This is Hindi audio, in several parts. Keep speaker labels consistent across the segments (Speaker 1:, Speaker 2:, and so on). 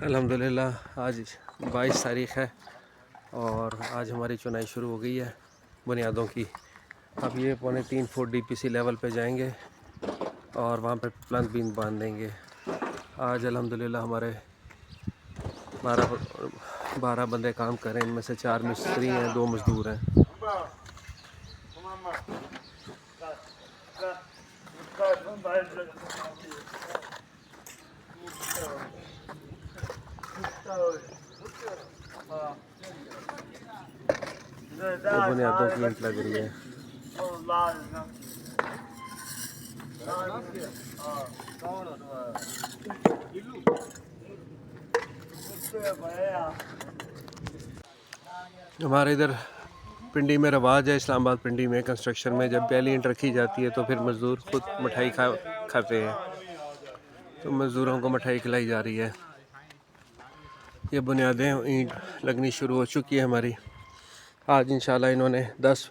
Speaker 1: अल्हम्दुलिल्लाह आज 22 तारीख़ है और आज हमारी चुनाई शुरू हो गई है बुनियादों की। अब ये 3.25 फुट डीपीसी लेवल पे जाएंगे और वहाँ पे प्लंथ बीम बांध देंगे। आज अल्हम्दुलिल्लाह हमारे 12 बंदे काम कर रहे हैं, इनमें से 4 मिस्त्री हैं, 2 मज़दूर हैं। ये बुनियादों की ईंट लग रही है। हमारे इधर पिंडी में रवाज है, इस्लामाबाद पिंडी में कंस्ट्रक्शन में जब पहली ईंट रखी जाती है तो फिर मज़दूर खुद मिठाई खाते हैं, तो मज़दूरों को मिठाई खिलाई जा रही है। ये बुनियादें ईंट लगनी शुरू हो चुकी है हमारी। आज इंशाल्लाह इन्होंने 10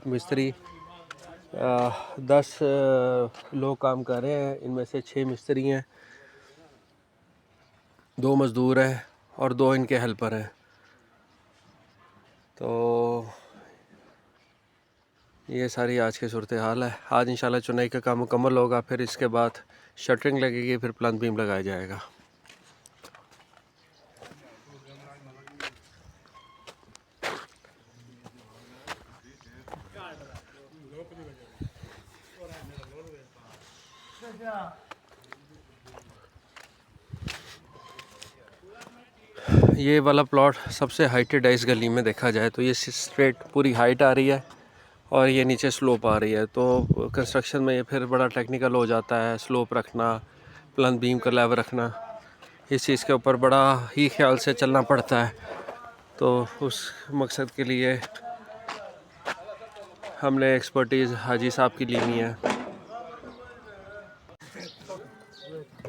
Speaker 1: मिस्त्री 10 लोग काम कर रहे हैं, इनमें से 6 मिस्त्री हैं, 2 मज़दूर हैं और 2 इनके हेल्पर हैं। तो ये सारी आज की सूरत हाल है। आज इंशाल्लाह चुनाई का काम मुकम्मल होगा, फिर इसके बाद शटरिंग लगेगी, फिर प्लंथ बीम लगाया जाएगा। ये वाला प्लॉट सबसे हाइटेड है इस गली में। देखा जाए तो ये स्ट्रेट पूरी हाइट आ रही है और ये नीचे स्लोप आ रही है, तो कंस्ट्रक्शन में ये फिर बड़ा टेक्निकल हो जाता है। स्लोप रखना, प्लंथ बीम का लेवल रखना, इस चीज़ के ऊपर बड़ा ही ख्याल से चलना पड़ता है। तो उस मकसद के लिए हमने एक्सपर्टीज़ हाजी साहब की ली हुई है।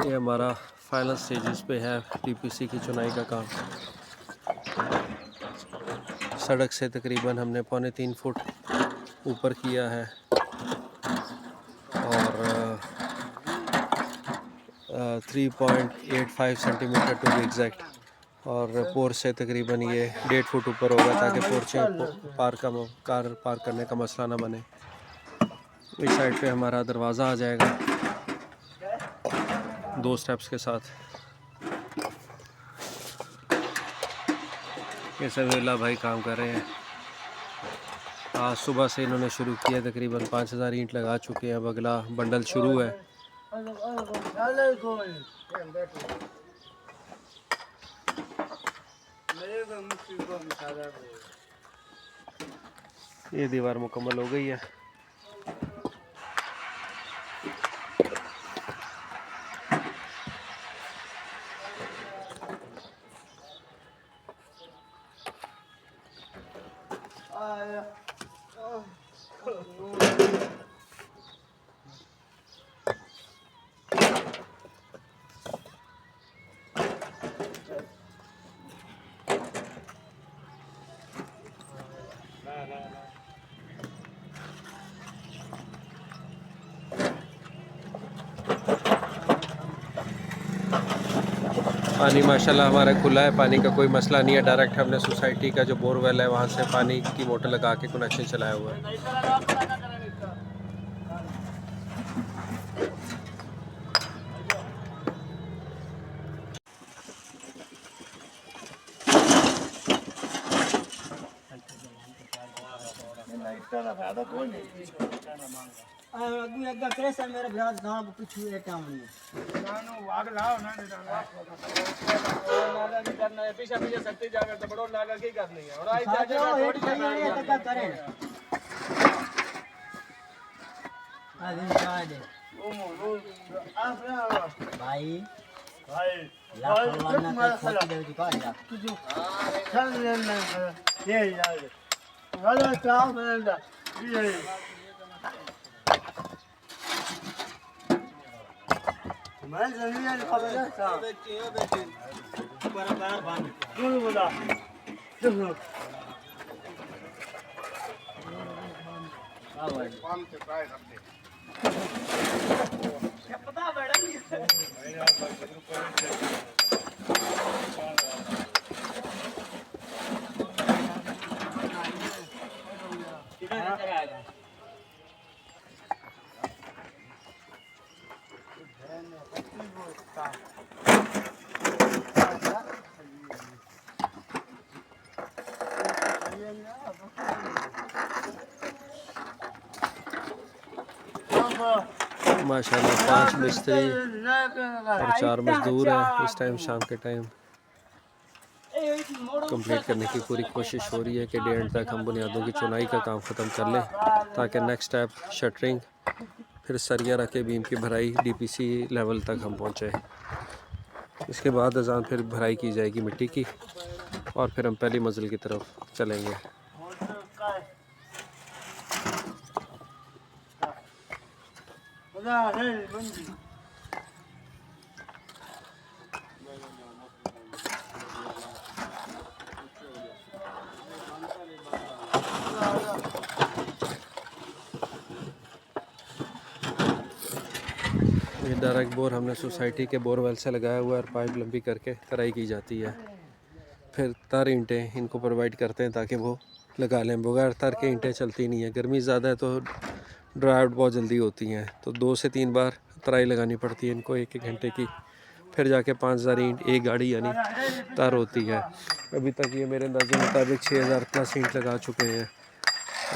Speaker 1: ये हमारा फाइनल स्टेजेस पे है टीपीसी की चुनाई का काम। सड़क से तकरीबन हमने 3.25 फुट ऊपर किया है और 3.85 सेंटीमीटर टू बी एग्जैक्ट, और पोर्च से तकरीबन ये 1.5 फुट ऊपर होगा ताकि पोर्च कार पार्क करने का मसला ना बने। इस साइड पे हमारा दरवाज़ा आ जाएगा 2 स्टेप्स के साथ। ये सभी भाई काम कर रहे हैं। आज सुबह से इन्होंने शुरू किया, तकरीबन 5000 ईंट लगा चुके हैं। अब अगला बंडल शुरू है। ये दीवार मुकम्मल हो गई है। पानी माशाल्लाह हमारा खुला है, पानी का कोई मसला नहीं है। डायरेक्ट हमने सोसाइटी का जो बोरवेल है वहाँ से पानी की मोटर लगा के कनेक्शन चलाया हुआ है।
Speaker 2: मेरे भरा गांव को कुछ हुए काम नहीं नानो वाग लाओ ना नाला नहीं करना है, पीछे पीछे सकते जाकर तो बड़ो नाला की करनी है। और आई जा थोड़ी क्या करें आ दिन चाय दे ओ मोनो भाई लाख ना खोटी दे तो का जा तुझो चल लेना ये यार वाला काम है ये मैं जल्दी आ खबर है साहब बेटी बराबर बांध बोल बोला चलो हां भाई काम से ट्राई करते क्या पता मैडम
Speaker 1: माशाल्लाह 5 मिस्त्री और 4 मजदूर हैं इस टाइम शाम के टाइम। कंप्लीट करने की पूरी कोशिश हो रही है कि डे एंड तक हम बुनियादों की चुनाई का काम ख़त्म कर लें, ताकि नेक्स्ट स्टेप शटरिंग, फिर सरिया रख के बीम की भराई DPC लेवल तक हम पहुँचे। इसके बाद अजान फिर भराई की जाएगी मिट्टी की और फिर हम पहली मंजिल की तरफ चलेंगे। ये डायरेक्ट बोर हमने सोसाइटी के बोरवेल से लगाया हुआ है और पाइप लंबी करके तराई की जाती है। फिर तार ईंटें इनको प्रोवाइड करते हैं ताकि वो लगा लें। बगैर तार के ईंटें चलती नहीं है। गर्मी ज़्यादा है तो ड्राई आउट बहुत जल्दी होती हैं, तो 2 से 3 बार तराई लगानी पड़ती है इनको 1-1 घंटे की। फिर जाके 5000 ईंट एक गाड़ी यानी तार होती है। अभी तक ये मेरे अंदाजे मुताबिक 6000 प्लस ईंट लगा चुके हैं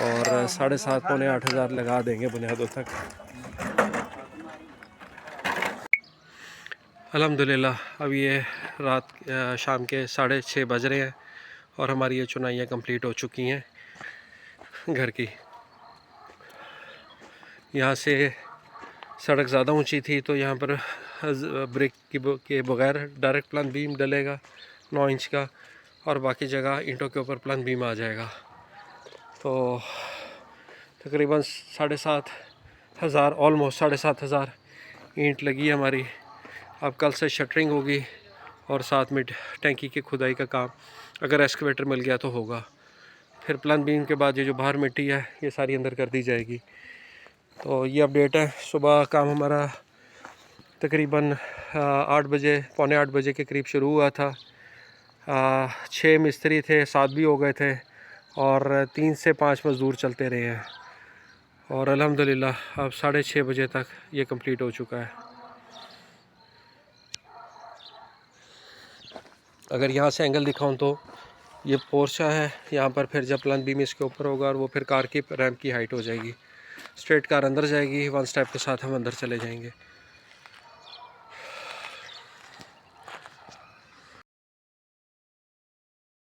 Speaker 1: और 7.5 पौने 8000 लगा देंगे बुनियादों तक। अल्हम्दुलिल्लाह अब ये रात शाम के 6:30 बज रहे हैं और हमारी ये चुनाइयाँ कंप्लीट हो चुकी हैं घर की। यहाँ से सड़क ज़्यादा ऊंची थी तो यहाँ पर ब्रिक के बगैर डायरेक्ट प्लान बीम डलेगा 9 इंच का और बाकी जगह ईंटों के ऊपर प्लान बीम आ जाएगा। तो तकरीबन 7,500 ऑलमोस्ट 7,500 ईंट लगी हमारी। अब कल से शटरिंग होगी और साथ में टैंकी की खुदाई का काम अगर एक्सकवेटर मिल गया तो होगा। फिर प्लान बीम के बाद ये जो बाहर मिट्टी है ये सारी अंदर कर दी जाएगी। तो ये अपडेट है। सुबह काम हमारा तकरीबन 8 बजे पौने 8 बजे के करीब शुरू हुआ था। 6 मिस्त्री थे, 7 भी हो गए थे और 3 से 5 मज़दूर चलते रहे हैं और अल्हम्दुलिल्लाह अब 6:30 बजे तक ये कंप्लीट हो चुका है। अगर यहाँ से एंगल दिखाऊं तो ये पोर्शा है, यहाँ पर फिर जब प्लान बीम इसके ऊपर होगा और वो फिर कार की रैंप की हाइट हो जाएगी। स्ट्रेट कार अंदर जाएगी, 1 स्टेप के साथ हम अंदर चले जाएंगे।